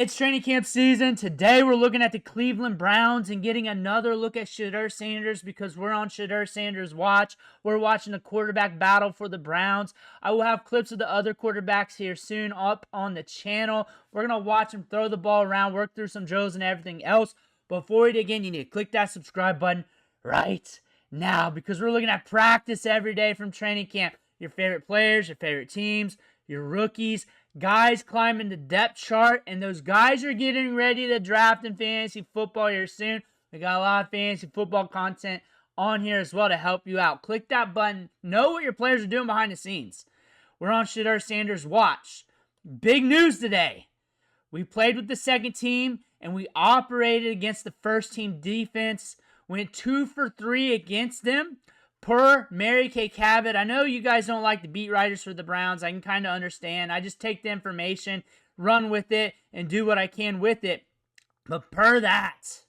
It's training camp season. Today we're looking at the Cleveland Browns and getting another look at Shedeur Sanders because we're on Shedeur Sanders' watch. We're watching the quarterback battle for the Browns. I will have clips of the other quarterbacks here soon up on the channel. We're going to watch them throw the ball around, work through some drills and everything else. Before we dig in, you need to click that subscribe button right now because we're looking at practice every day from training camp. Your favorite players, your favorite teams, your rookies, guys climbing the depth chart, and those guys are getting ready to draft in fantasy football here soon. We got a lot of fantasy football content on here as well to help you out. Click that button. Know what your players are doing behind the scenes. We're on Shedeur Sanders' watch. Big news today. We played with the second team, and we operated against the first team defense. Went 2 for 3 against them. Per Mary Kay Cabot, I know you guys don't like the beat writers for the Browns. I can kind of understand. I just take the information, run with it, and do what I can with it. But per that,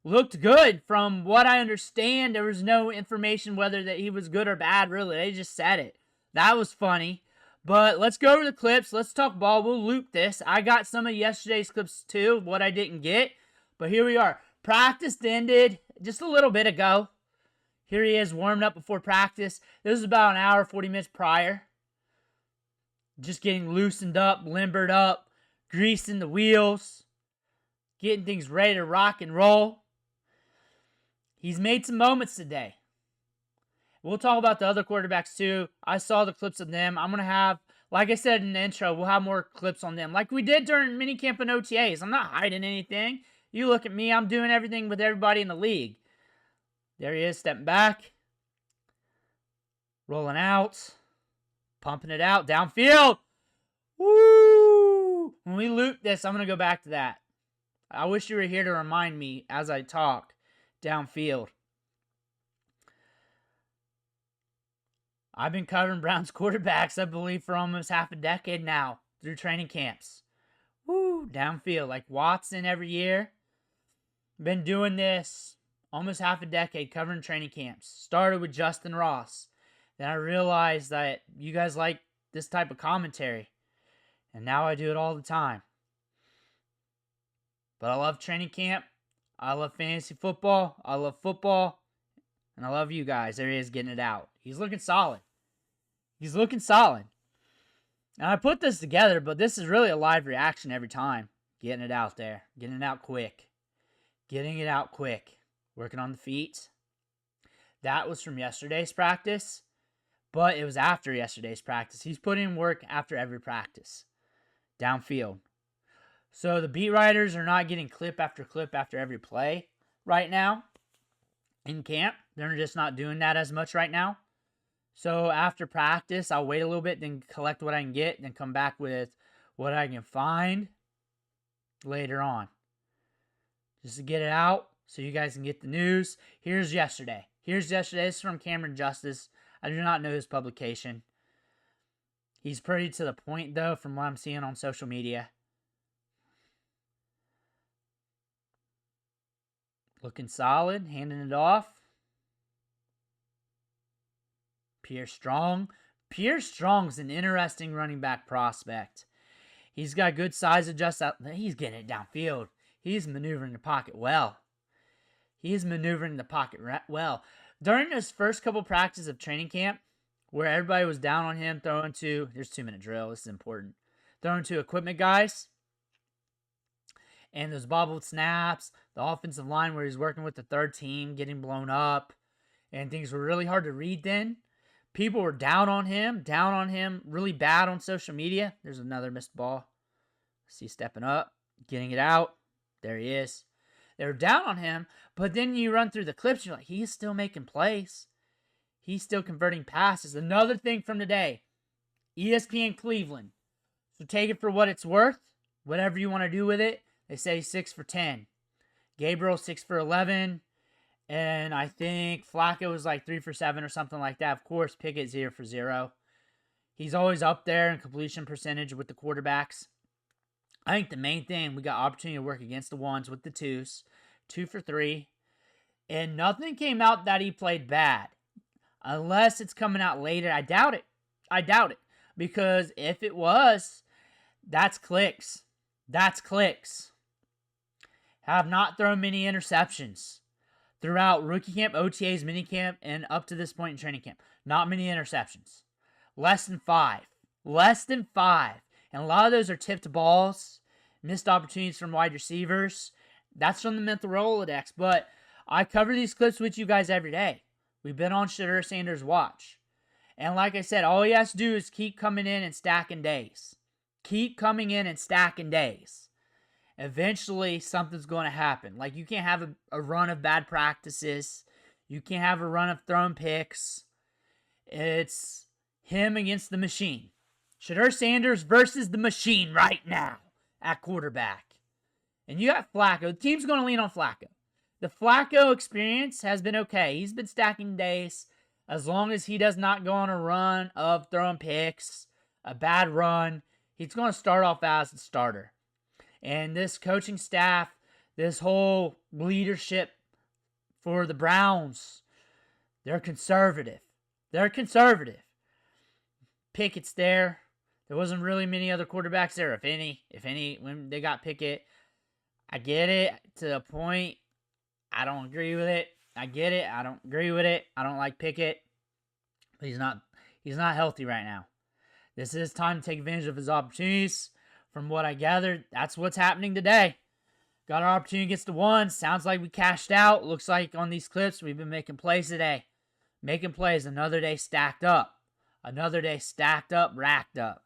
looked good. From what I understand, there was no information whether that he was good or bad, really. They just said it. That was funny. But let's go over the clips. Let's talk ball. We'll loop this. I got some of yesterday's clips too, what I didn't get. But here we are. Practice ended just a little bit ago. Here he is warming up before practice. This is about an hour, 40 minutes prior. Just getting loosened up, limbered up, greasing the wheels, getting things ready to rock and roll. He's made some moments today. We'll talk about the other quarterbacks too. I saw the clips of them. I'm going to have, like I said in the intro, we'll have more clips on them. Like we did during minicamp and OTAs. I'm not hiding anything. You look at me, I'm doing everything with everybody in the league. There he is, stepping back. Rolling out. Pumping it out. Downfield. Woo! When we loop this, I'm going to go back to that. I wish you were here to remind me as I talk. Downfield. I've been covering Browns quarterbacks, I believe, for almost half a decade now. Through training camps. Woo! Downfield. Like Watson every year. Been doing this almost half a decade covering training camps. Started with Justin Ross. Then I realized that you guys like this type of commentary. And now I do it all the time. But I love training camp. I love fantasy football. I love football. And I love you guys. There he is getting it out. He's looking solid. He's looking solid. And I put this together, but this is really a live reaction every time. Getting it out there. Getting it out quick. Getting it out quick. Working on the feet. That was from yesterday's practice, but it was after yesterday's practice. He's putting in work after every practice. Downfield. So the beat writers are not getting clip after every play right now in camp. They're just not doing that as much right now. So after practice, I'll wait a little bit, then collect what I can get, then come back with what I can find later on. Just to get it out. So you guys can get the news. Here's yesterday. This is from Cameron Justice. I do not know his publication. He's pretty to the point, though, from what I'm seeing on social media. Looking solid. Handing it off. Pierce Strong. Pierce Strong's an interesting running back prospect. He's got good size adjust. He's getting it downfield. He's maneuvering the pocket well. He's maneuvering the pocket well. During his first couple practices of training camp, where everybody was down on him, throwing to, there's 2-minute drill, this is important, throwing to equipment guys, and those bobbled snaps, the offensive line where he's working with the third team, getting blown up, and things were really hard to read then. People were down on him really bad on social media. There's another missed ball. See stepping up, getting it out. There he is. They were down on him, but then you run through the clips, you're like, he's still making plays. He's still converting passes. Another thing from today, ESPN Cleveland. So take it for what it's worth, whatever you want to do with it. They say 6 for 10. Gabriel 6 for 11. And I think Flacco was like 3 for 7 or something like that. Of course, Pickett 0 for 0. He's always up there in completion percentage with the quarterbacks. I think the main thing, we got opportunity to work against the ones with the twos. 2 for 3. And nothing came out that he played bad. Unless it's coming out later. I doubt it. Because if it was, that's clicks. That's clicks. Have not thrown many interceptions throughout rookie camp, OTAs, minicamp, and up to this point in training camp. Not many interceptions. Less than 5. Less than 5. And a lot of those are tipped balls, missed opportunities from wide receivers. That's from the mental Rolodex. But I cover these clips with you guys every day. We've been on Shedeur Sanders' watch. And like I said, all he has to do is keep coming in and stacking days. Keep coming in and stacking days. Eventually, something's going to happen. Like, you can't have a run of bad practices. You can't have a run of thrown picks. It's him against the machine. Shedeur Sanders versus the machine right now at quarterback. And you got Flacco. The team's going to lean on Flacco. The Flacco experience has been okay. He's been stacking days as long as he does not go on a run of throwing picks, a bad run. He's going to start off as the starter. And this coaching staff, this whole leadership for the Browns, they're conservative. They're conservative. Pickett's there. There wasn't really many other quarterbacks there, if any, when they got Pickett. I get it to a point. I don't agree with it. I get it. I don't agree with it. I don't like Pickett. But he's not healthy right now. This is time to take advantage of his opportunities. From what I gathered, that's what's happening today. Got our opportunity against the one. Sounds like we cashed out. Looks like on these clips, we've been making plays today. Making plays. Another day stacked up. Another day stacked up, racked up.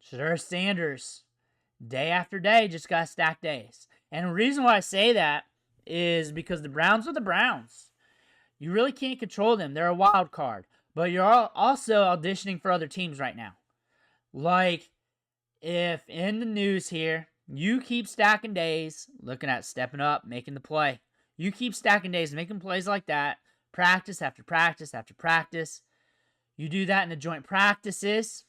Shedeur Sanders, day after day, just got stacked days. And the reason why I say that is because the Browns are the Browns. You really can't control them. They're a wild card. But you're also auditioning for other teams right now. Like, if in the news here, you keep stacking days, looking at stepping up, making the play. You keep stacking days, making plays like that, practice after practice after practice. You do that in the joint practices.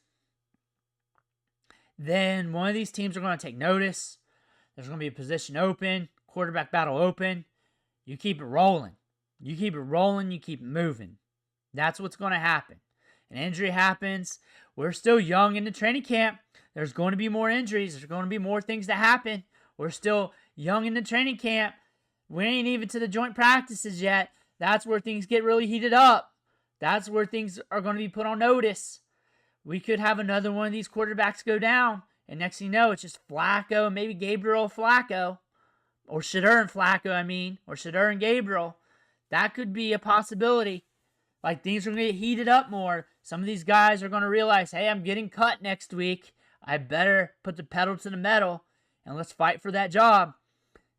Then one of these teams are going to take notice. There's going to be a position open, quarterback battle open. You keep it rolling. You keep it rolling, you keep it moving. That's what's going to happen. An injury happens. We're still young in the training camp. There's going to be more injuries. There's going to be more things that happen. We're still young in the training camp. We ain't even to the joint practices yet. That's where things get really heated up. That's where things are going to be put on notice. We could have another one of these quarterbacks go down. And next thing you know, it's just Flacco, maybe Gabriel Flacco. Or Shedeur and Flacco, Or Shedeur and Gabriel. That could be a possibility. Like, things are going to get heated up more. Some of these guys are going to realize, hey, I'm getting cut next week. I better put the pedal to the metal and let's fight for that job.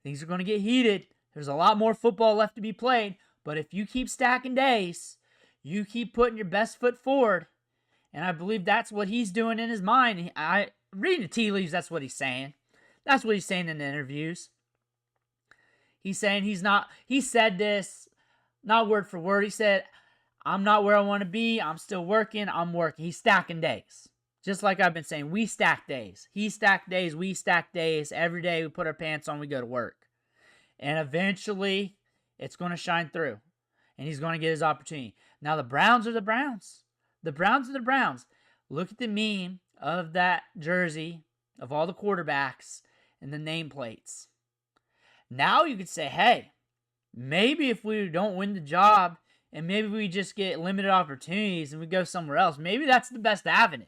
Things are going to get heated. There's a lot more football left to be played. But if you keep stacking days, you keep putting your best foot forward. And I believe that's what he's doing in his mind. I reading the tea leaves, that's what he's saying. That's what he's saying in the interviews. He's saying he said this, not word for word. He said, I'm not where I want to be. I'm still working. I'm working. He's stacking days. Just like I've been saying, we stack days. He stacked days. We stack days. Every day we put our pants on, we go to work. And eventually, it's going to shine through. And he's going to get his opportunity. Now, the Browns are the Browns. The Browns are the Browns. Look at the meme of that jersey of all the quarterbacks and the nameplates. Now you could say, hey, maybe if we don't win the job and maybe we just get limited opportunities and we go somewhere else, maybe that's the best avenue.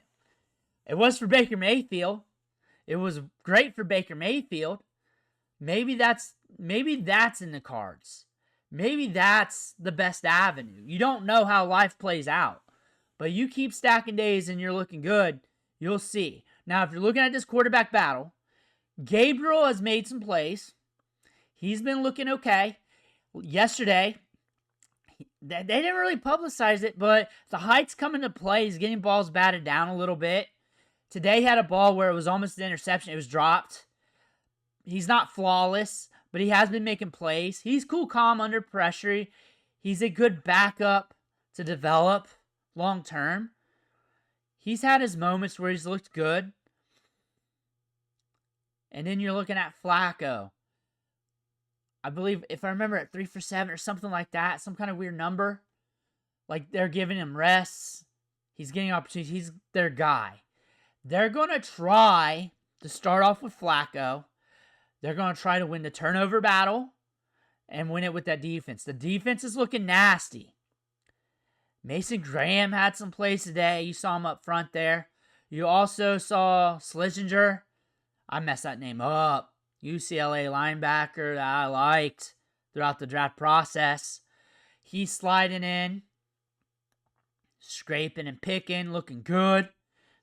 It was for Baker Mayfield. It was great for Baker Mayfield. Maybe that's in the cards. Maybe that's the best avenue. You don't know how life plays out. But you keep stacking days and you're looking good, you'll see. Now, if you're looking at this quarterback battle, Gabriel has made some plays. He's been looking okay. Yesterday, they didn't really publicize it, but the height's coming to play. He's getting balls batted down a little bit. Today he had a ball where it was almost an interception. It was dropped. He's not flawless, but he has been making plays. He's cool, calm under pressure. He's a good backup to develop long term. He's had his moments where he's looked good. And then you're looking at Flacco. I believe, if I remember, at 3 for 7 or something like that, some kind of weird number. Like, they're giving him rests. He's getting opportunities. He's their guy. They're going to try to start off with Flacco. They're going to try to win the turnover battle and win it with that defense. The defense is looking nasty. Mason Graham had some plays today. You saw him up front there. You also saw Schlesinger. I messed that name up. UCLA linebacker that I liked throughout the draft process. He's sliding in, scraping and picking, looking good.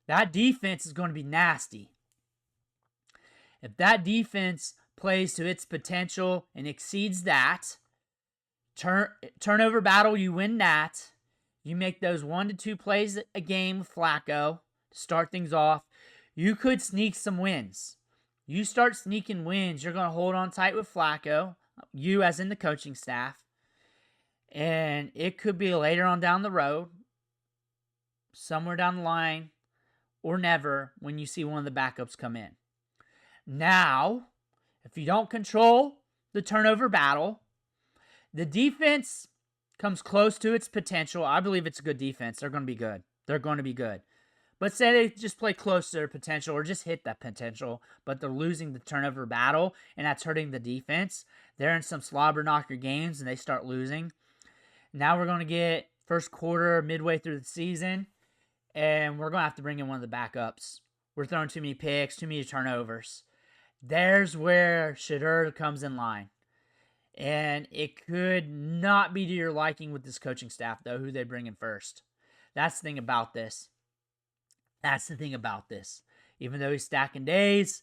That defense is going to be nasty. If that defense plays to its potential and exceeds that, turnover battle, you win that. You make those 1 to 2 plays a game with Flacco to start things off. You could sneak some wins. You start sneaking wins, you're going to hold on tight with Flacco, you as in the coaching staff. And it could be later on down the road, somewhere down the line, or never when you see one of the backups come in. Now, if you don't control the turnover battle, the defense comes close to its potential. I believe it's a good defense. They're going to be good. They're going to be good. But say they just play close to their potential or just hit that potential, but they're losing the turnover battle, and that's hurting the defense. They're in some slobber knocker games, and they start losing. Now we're going to get first quarter, midway through the season, and we're going to have to bring in one of the backups. We're throwing too many picks, too many turnovers. There's where Shedeur comes in line. And it could not be to your liking with this coaching staff, though, who they bring in first. That's the thing about this. Even though he's stacking days,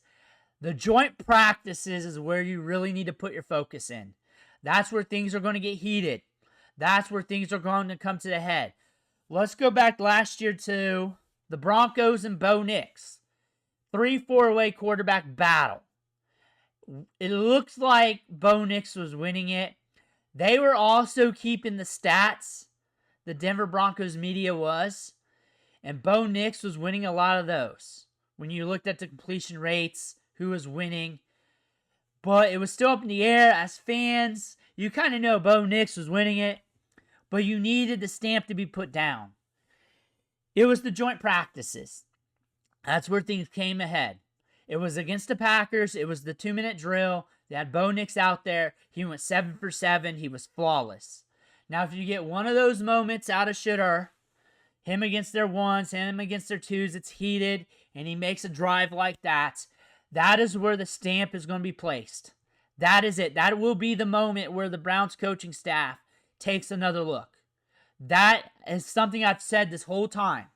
the joint practices is where you really need to put your focus in. That's where things are going to get heated. That's where things are going to come to the head. Let's go back last year to the Broncos and Bo Nix. 3-4-way quarterback battle. It looks like Bo Nix was winning it. They were also keeping the stats. The Denver Broncos media was. And Bo Nix was winning a lot of those. When you looked at the completion rates, who was winning. But it was still up in the air. As fans, you kind of know Bo Nix was winning it. But you needed the stamp to be put down. It was the joint practices. That's where things came ahead. It was against the Packers. It was the 2-minute drill. They had Bo Nix out there. He went 7 for 7. He was flawless. Now, if you get one of those moments out of Shedeur, him against their ones, him against their twos, it's heated, and he makes a drive like that, that is where the stamp is going to be placed. That is it. That will be the moment where the Browns coaching staff takes another look. That is something I've said this whole time.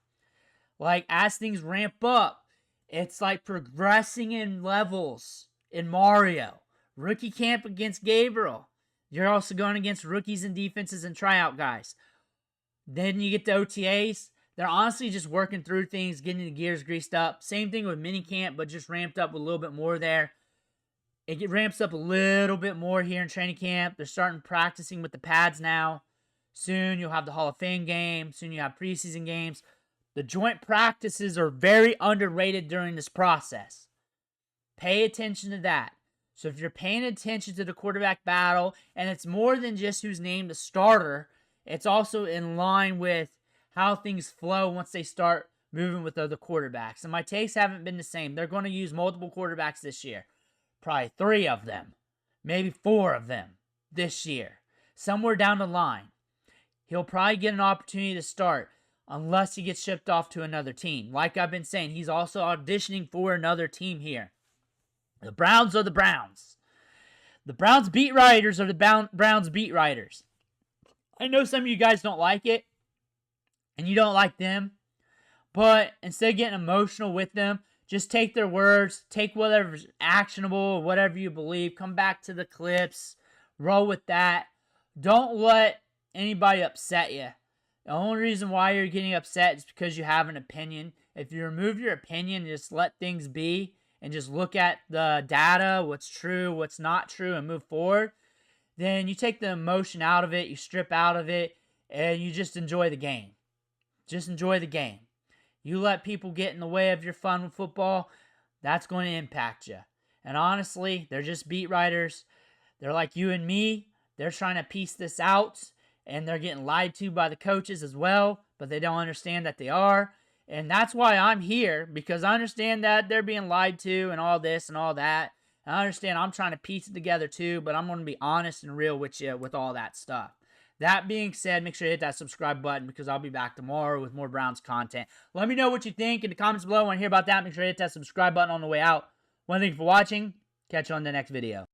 Like, as things ramp up, it's like progressing in levels in Mario. Rookie camp against Gabriel. You're also going against rookies and defenses and tryout guys. Then you get the OTAs. They're honestly just working through things, getting the gears greased up. Same thing with minicamp, but just ramped up a little bit more there. It ramps up a little bit more here in training camp. They're starting practicing with the pads now. Soon you'll have the Hall of Fame game. Soon you have preseason games. The joint practices are very underrated during this process. Pay attention to that. So if you're paying attention to the quarterback battle, and it's more than just who's named the starter, it's also in line with how things flow once they start moving with other quarterbacks. And my takes haven't been the same. They're going to use multiple quarterbacks this year. Probably 3 of them. Maybe 4 of them this year. Somewhere down the line. He'll probably get an opportunity to start unless he gets shipped off to another team. Like I've been saying, he's also auditioning for another team here. The Browns are the Browns. The Browns beat writers are the Browns beat writers. I know some of you guys don't like it, and you don't like them, but instead of getting emotional with them, just take their words, take whatever's actionable, whatever you believe, come back to the clips, roll with that. Don't let anybody upset you. The only reason why you're getting upset is because you have an opinion. If you remove your opinion and just let things be and just look at the data, what's true, what's not true, and move forward, then you take the emotion out of it, you strip out of it, and you just enjoy the game. Just enjoy the game. You let people get in the way of your fun with football, that's going to impact you. And honestly, they're just beat writers. They're like you and me. They're trying to piece this out, and they're getting lied to by the coaches as well, but they don't understand that they are. And that's why I'm here, because I understand that they're being lied to and all this and all that. And I understand I'm trying to piece it together too, but I'm going to be honest and real with you with all that stuff. That being said, make sure you hit that subscribe button because I'll be back tomorrow with more Browns content. Let me know what you think in the comments below. I want to hear about that. Make sure you hit that subscribe button on the way out. One thing for watching. Catch you on the next video.